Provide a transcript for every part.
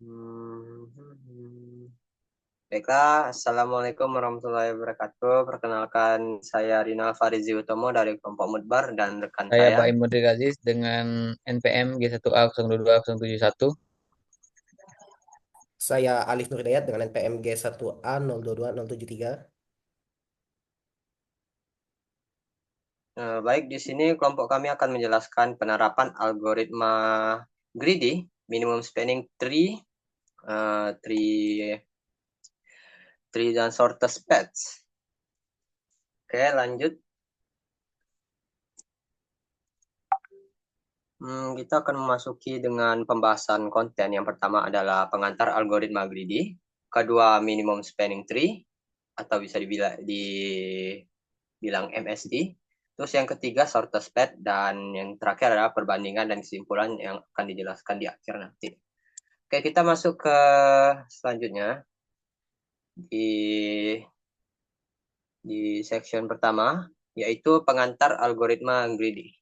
Hmm. Baiklah, Assalamualaikum warahmatullahi wabarakatuh. Perkenalkan, saya Rinal Farizi Utomo dari kelompok Mudbar dan rekan Saya saya. Baim Mudrik Aziz dengan NPM G1A 022 Saya Alif Nurdayat dengan NPM G1A 022073. Baik, di sini kelompok kami akan menjelaskan penerapan algoritma greedy, minimum spanning tree, tree dan shortest paths. Oke, lanjut. Kita akan memasuki dengan pembahasan konten. Yang pertama adalah pengantar algoritma greedy, kedua minimum spanning tree, atau bisa dibilang MST. Terus yang ketiga shortest path, dan yang terakhir adalah perbandingan dan kesimpulan yang akan dijelaskan di akhir nanti. Oke, kita masuk ke selanjutnya di section pertama, yaitu pengantar algoritma greedy.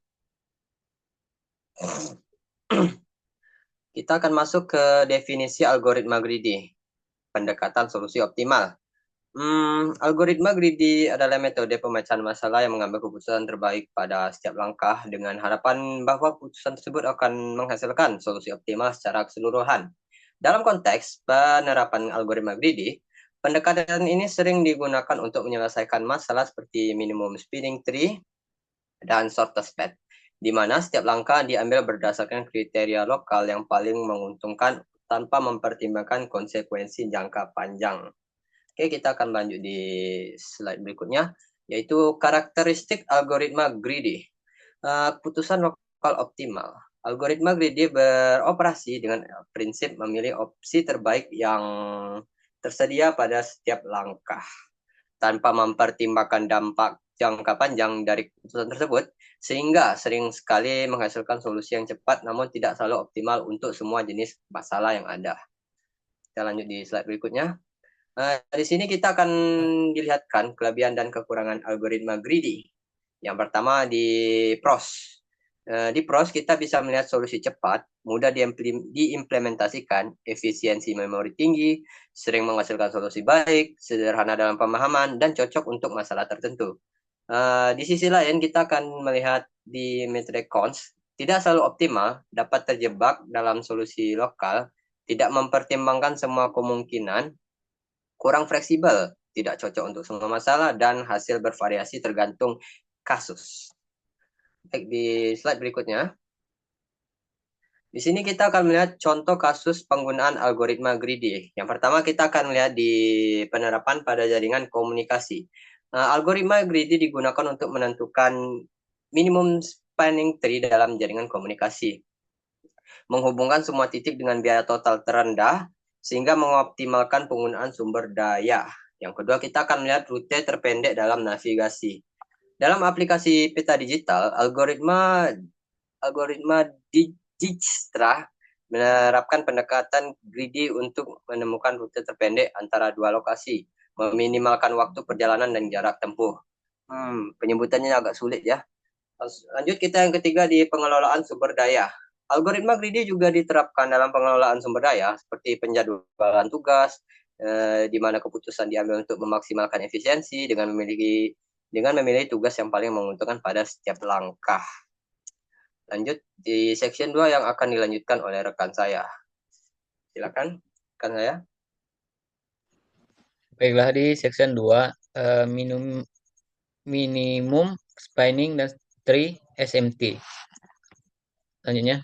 Kita akan masuk ke definisi algoritma greedy, pendekatan solusi optimal. Algoritma greedy adalah metode pemecahan masalah yang mengambil keputusan terbaik pada setiap langkah dengan harapan bahwa keputusan tersebut akan menghasilkan solusi optimal secara keseluruhan. Dalam konteks penerapan algoritma greedy, pendekatan ini sering digunakan untuk menyelesaikan masalah seperti minimum spanning tree dan shortest path, di mana setiap langkah diambil berdasarkan kriteria lokal yang paling menguntungkan tanpa mempertimbangkan konsekuensi jangka panjang. Oke, kita akan lanjut di slide berikutnya, yaitu karakteristik algoritma greedy. Keputusan lokal optimal. Algoritma greedy beroperasi dengan prinsip memilih opsi terbaik yang tersedia pada setiap langkah, tanpa mempertimbangkan dampak jangka panjang dari keputusan tersebut, sehingga sering sekali menghasilkan solusi yang cepat namun tidak selalu optimal untuk semua jenis masalah yang ada. Kita lanjut di slide berikutnya. Di sini kita akan dilihatkan kelebihan dan kekurangan algoritma greedy. Yang pertama di pros. Di pros kita bisa melihat solusi cepat, mudah diimplementasikan, efisiensi memori tinggi, sering menghasilkan solusi baik, sederhana dalam pemahaman, dan cocok untuk masalah tertentu. Di sisi lain kita akan melihat di metrik cons, tidak selalu optimal, dapat terjebak dalam solusi lokal, tidak mempertimbangkan semua kemungkinan, kurang fleksibel, tidak cocok untuk semua masalah, dan hasil bervariasi tergantung kasus. Baik, di slide berikutnya. Di sini kita akan melihat contoh kasus penggunaan algoritma greedy. Yang pertama kita akan melihat di penerapan pada jaringan komunikasi. Algoritma greedy digunakan untuk menentukan minimum spanning tree dalam jaringan komunikasi, menghubungkan semua titik dengan biaya total terendah, sehingga mengoptimalkan penggunaan sumber daya. Yang kedua, kita akan melihat rute terpendek dalam navigasi. Dalam aplikasi peta digital, algoritma Dijkstra menerapkan pendekatan greedy untuk menemukan rute terpendek antara dua lokasi, meminimalkan waktu perjalanan dan jarak tempuh. Penyebutannya agak sulit ya. Lanjut, kita yang ketiga di pengelolaan sumber daya. Algoritma greedy juga diterapkan dalam pengelolaan sumber daya, seperti penjadwalan tugas, di mana keputusan diambil untuk memaksimalkan efisiensi dengan memilih tugas yang paling menguntungkan pada setiap langkah. Lanjut di section 2 yang akan dilanjutkan oleh rekan saya. Silakan, rekan saya. Baiklah, di section 2 minimum spanning dan tree SMT. Selanjutnya,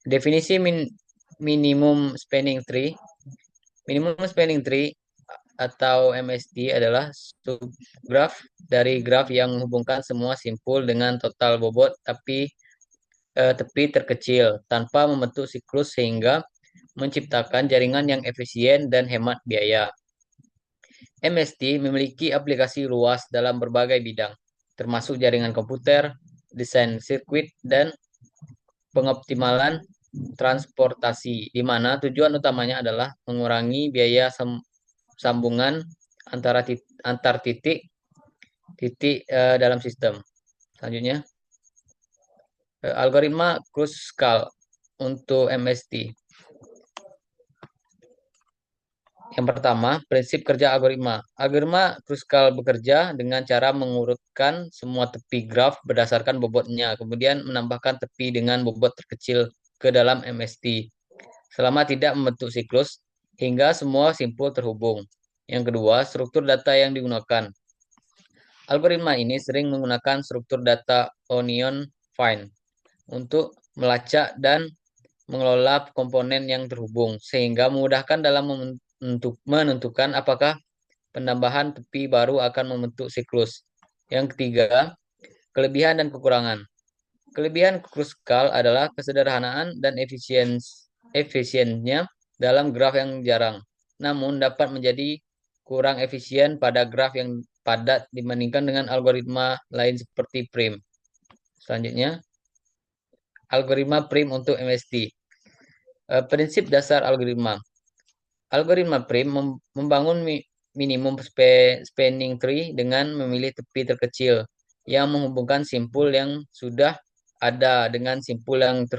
definisi minimum spanning tree. Minimum spanning tree atau MST adalah subgraf dari graf yang menghubungkan semua simpul dengan total bobot tepi terkecil tanpa membentuk siklus sehingga menciptakan jaringan yang efisien dan hemat biaya. MST memiliki aplikasi luas dalam berbagai bidang, termasuk jaringan komputer, desain sirkuit, dan pengoptimalan transportasi, di mana tujuan utamanya adalah mengurangi biaya sambungan antar titik dalam sistem. Selanjutnya, algoritma Kruskal untuk MST. Yang pertama, prinsip kerja algoritma. Algoritma Kruskal bekerja dengan cara mengurutkan semua tepi graf berdasarkan bobotnya, kemudian menambahkan tepi dengan bobot terkecil ke dalam MST selama tidak membentuk siklus hingga semua simpul terhubung. Yang kedua, struktur data yang digunakan. Algoritma ini sering menggunakan struktur data onion fine untuk melacak dan mengelola komponen yang terhubung, sehingga memudahkan dalam menentukan apakah penambahan tepi baru akan membentuk siklus. Yang ketiga, kelebihan dan kekurangan. Kelebihan Kruskal adalah kesederhanaan dan efisiennya dalam graf yang jarang, namun dapat menjadi kurang efisien pada graf yang padat dibandingkan dengan algoritma lain seperti prim. Selanjutnya, algoritma prim untuk MST. Prinsip dasar algoritma. Algoritma prim membangun minimum spanning tree dengan memilih tepi terkecil yang menghubungkan simpul yang sudah ada dengan simpul yang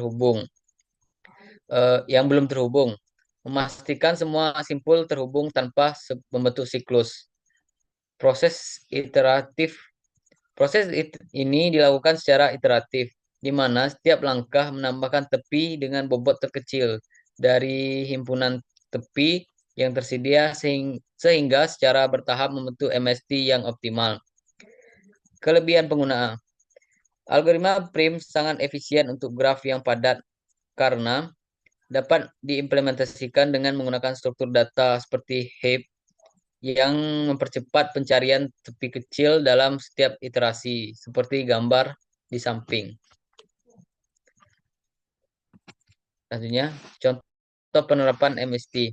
yang belum terhubung. Memastikan semua simpul terhubung tanpa membentuk siklus. Proses iteratif. Ini dilakukan secara iteratif, di mana setiap langkah menambahkan tepi dengan bobot terkecil dari himpunan tepi yang tersedia sehingga secara bertahap membentuk MST yang optimal. Kelebihan penggunaan. Algoritma prim sangat efisien untuk graf yang padat karena dapat diimplementasikan dengan menggunakan struktur data seperti heap yang mempercepat pencarian tepi kecil dalam setiap iterasi, seperti gambar di samping. Selanjutnya, contoh penerapan MST.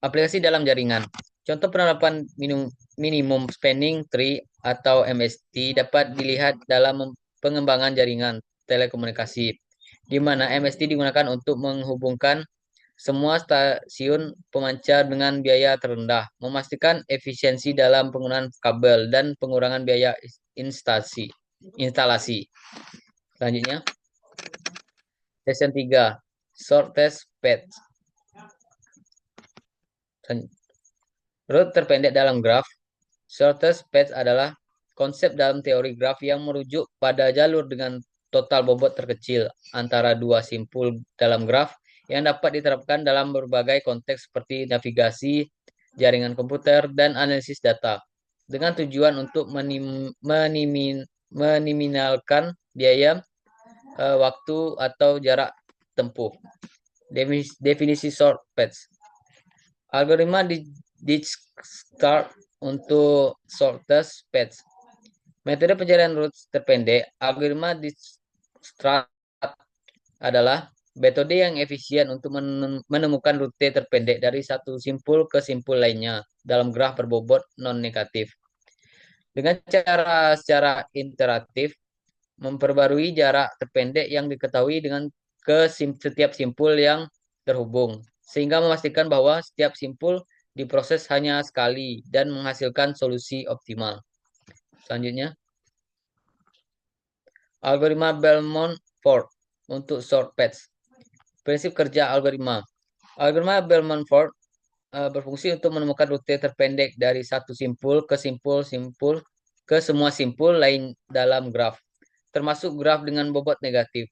Aplikasi dalam jaringan. Contoh penerapan minimum spanning tree atau MST dapat dilihat dalam pengembangan jaringan telekomunikasi, di mana MST digunakan untuk menghubungkan semua stasiun pemancar dengan biaya terendah, memastikan efisiensi dalam penggunaan kabel dan pengurangan biaya instalasi. Selanjutnya, session 3, short test path. Route terpendek dalam graf. Shortest path adalah konsep dalam teori graf yang merujuk pada jalur dengan total bobot terkecil antara dua simpul dalam graf yang dapat diterapkan dalam berbagai konteks seperti navigasi, jaringan komputer, dan analisis data, dengan tujuan untuk meminimalkan biaya, waktu, atau jarak tempuh. Definisi short path. Algoritma Dijkstraat untuk shortest path. Metode pencarian route terpendek, algoritma Dijkstraat adalah metode yang efisien untuk menemukan rute terpendek dari satu simpul ke simpul lainnya dalam graf berbobot non-negatif. Dengan cara secara iteratif, memperbarui jarak terpendek yang diketahui dengan setiap simpul yang terhubung, sehingga memastikan bahwa setiap simpul diproses hanya sekali dan menghasilkan solusi optimal. Selanjutnya, algoritma Bellman-Ford untuk short paths. Prinsip kerja algoritma. Algoritma Bellman-Ford berfungsi untuk menemukan rute terpendek dari satu simpul ke semua simpul lain dalam graf, termasuk graf dengan bobot negatif.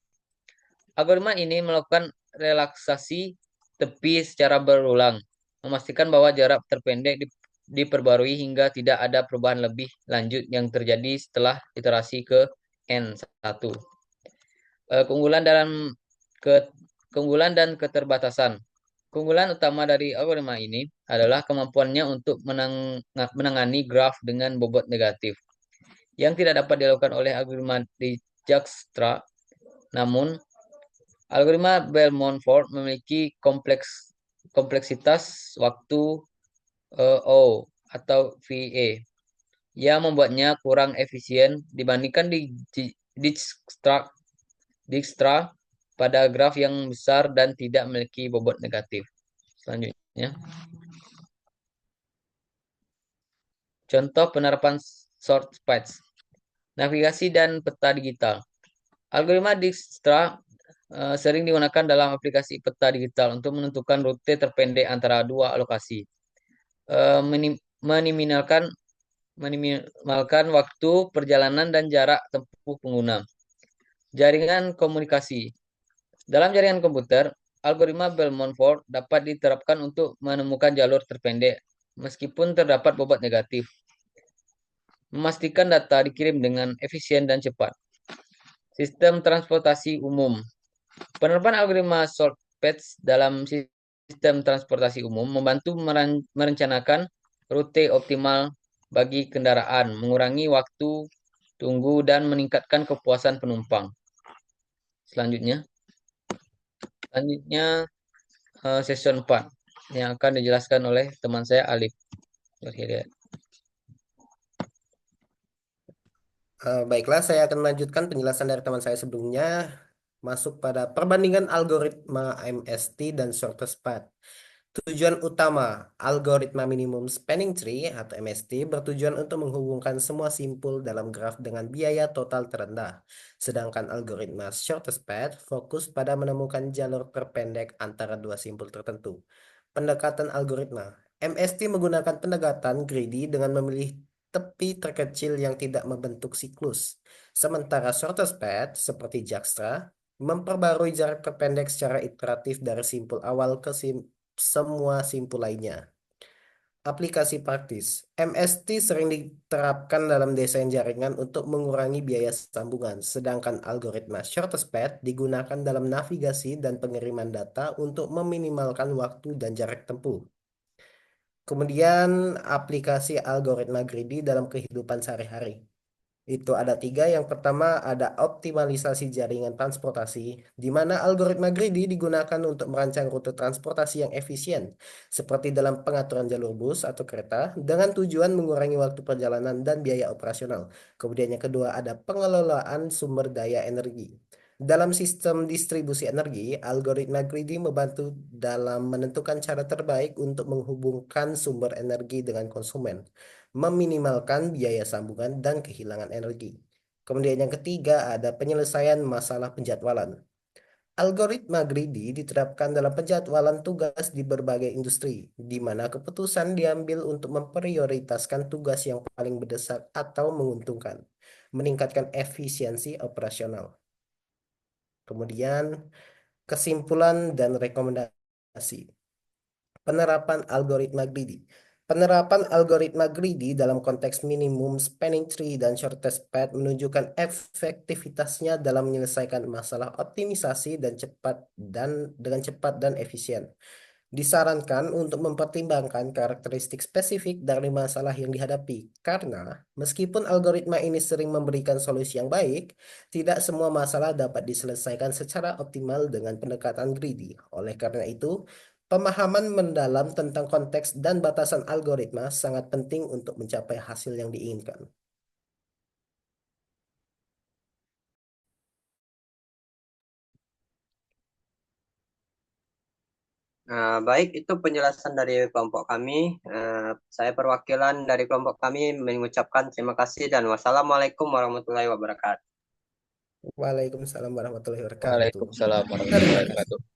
Algoritma ini melakukan relaksasi tepi secara berulang, memastikan bahwa jarak terpendek diperbarui hingga tidak ada perubahan lebih lanjut yang terjadi setelah iterasi ke N1. Keunggulan dan keterbatasan. Keunggulan utama dari algoritma ini adalah kemampuannya untuk menangani graf dengan bobot negatif, yang tidak dapat dilakukan oleh algoritma Dijkstra. Namun, algoritma Bellman-Ford memiliki kompleksitas waktu O atau VA yang membuatnya kurang efisien dibandingkan Dijkstra pada graf yang besar dan tidak memiliki bobot negatif. Selanjutnya, contoh penerapan short paths. Navigasi dan peta digital. Algoritma Dijkstra sering digunakan dalam aplikasi peta digital untuk menentukan rute terpendek antara dua lokasi. Eh, menim- Meminimalkan meminimalkan waktu perjalanan dan jarak tempuh pengguna. Jaringan komunikasi. Dalam jaringan komputer, algoritma Bell-Montfort dapat diterapkan untuk menemukan jalur terpendek meskipun terdapat bobot negatif. Memastikan data dikirim dengan efisien dan cepat. Sistem transportasi umum. Penerapan algoritma short patch dalam sistem transportasi umum membantu merencanakan rute optimal bagi kendaraan, mengurangi waktu tunggu dan meningkatkan kepuasan penumpang. Selanjutnya, session 4 yang akan dijelaskan oleh teman saya Alif. Baiklah, saya akan melanjutkan penjelasan dari teman saya sebelumnya, masuk pada perbandingan algoritma MST dan shortest path. Tujuan utama algoritma minimum spanning tree atau MST bertujuan untuk menghubungkan semua simpul dalam graf dengan biaya total terendah. Sedangkan algoritma shortest path fokus pada menemukan jalur terpendek antara dua simpul tertentu. Pendekatan algoritma MST menggunakan pendekatan greedy dengan memilih tepi terkecil yang tidak membentuk siklus. Sementara shortest path seperti Dijkstra memperbarui jarak terpendek secara iteratif dari simpul awal ke semua simpul lainnya. Aplikasi praktis. MST sering diterapkan dalam desain jaringan untuk mengurangi biaya sambungan, sedangkan algoritma shortest path digunakan dalam navigasi dan pengiriman data untuk meminimalkan waktu dan jarak tempuh. Kemudian aplikasi algoritma greedy dalam kehidupan sehari-hari. Itu ada tiga. Yang pertama ada optimalisasi jaringan transportasi, di mana algoritma greedy digunakan untuk merancang rute transportasi yang efisien, seperti dalam pengaturan jalur bus atau kereta, dengan tujuan mengurangi waktu perjalanan dan biaya operasional. Kemudian yang kedua ada pengelolaan sumber daya energi. Dalam sistem distribusi energi, algoritma greedy membantu dalam menentukan cara terbaik untuk menghubungkan sumber energi dengan konsumen, meminimalkan biaya sambungan dan kehilangan energi. Kemudian yang ketiga ada penyelesaian masalah penjadwalan. Algoritma greedy diterapkan dalam penjadwalan tugas di berbagai industri, di mana keputusan diambil untuk memprioritaskan tugas yang paling mendesak atau menguntungkan, meningkatkan efisiensi operasional. Kemudian kesimpulan dan rekomendasi. Penerapan algoritma greedy. Penerapan algoritma greedy dalam konteks minimum spanning tree dan shortest path menunjukkan efektivitasnya dalam menyelesaikan masalah optimisasi dengan cepat dan efisien. Disarankan untuk mempertimbangkan karakteristik spesifik dari masalah yang dihadapi, karena meskipun algoritma ini sering memberikan solusi yang baik, tidak semua masalah dapat diselesaikan secara optimal dengan pendekatan greedy. Oleh karena itu, pemahaman mendalam tentang konteks dan batasan algoritma sangat penting untuk mencapai hasil yang diinginkan. Baik, itu penjelasan dari kelompok kami. Saya perwakilan dari kelompok kami mengucapkan terima kasih dan wassalamualaikum warahmatullahi wabarakatuh. Waalaikumsalam warahmatullahi wabarakatuh. Waalaikumsalam Terima warahmatullahi kasih. wabarakatuh.